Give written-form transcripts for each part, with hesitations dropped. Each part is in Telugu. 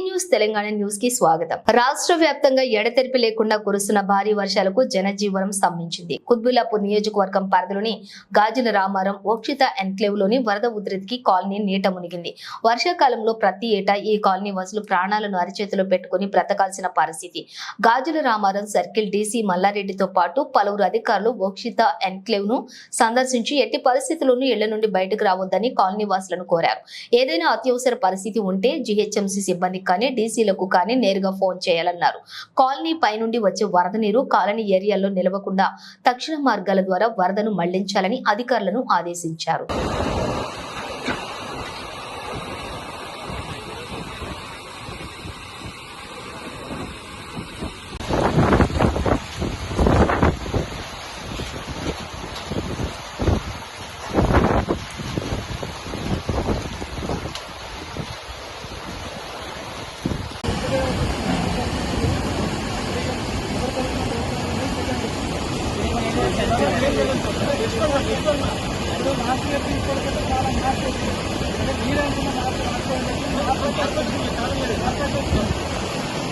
న్యూస్ తెలంగాణ న్యూస్ కి స్వాగతం. రాష్ట్ర వ్యాప్తంగా ఎడతెరిపి లేకుండా కురుస్తున్న భారీ వర్షాలకు జనజీవనం స్తంభించింది. కుత్బుల్లాపూర్ నియోజకవర్గం పరిధిలోని గాజుల రామారం ఓక్షిత ఎన్క్లేవ్ లోని వరద ఉధృతికి కాలనీ నీట మునిగింది. వర్షాకాలంలో ప్రతి ఏటా ఈ కాలనీ వాసులు ప్రాణాలను అరిచేతిలో పెట్టుకుని బ్రతకాల్సిన పరిస్థితి. గాజుల రామారం సర్కిల్ డీసీ మల్లారెడ్డితో పాటు పలువురు అధికారులు ఓక్షిత ఎన్క్లేవ్ ను సందర్శించి ఎట్టి పరిస్థితుల్లోనూ ఇళ్ల నుండి బయటకు రావద్దని కాలనీ వాసులను కోరారు. ఏదైనా అత్యవసర పరిస్థితి ఉంటే జీహెచ్ఎంసీ సిబ్బంది కానీ డీసీలకు కానీ నేరుగా ఫోన్ చేయాలన్నారు. కాలనీ పైనుండి వచ్చే వరద నీరు కాలనీ ఏరియాల్లో నిలవకుండా తక్షణ మార్గాల ద్వారా వరదను మళ్లించాలని అధికారులను ఆదేశించారు.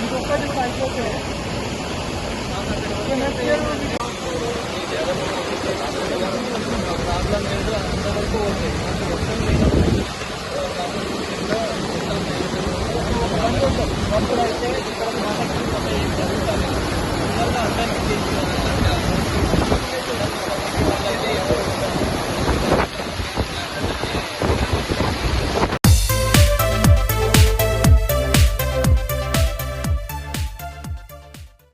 ఇంకొకటి కూడా అయిపోతే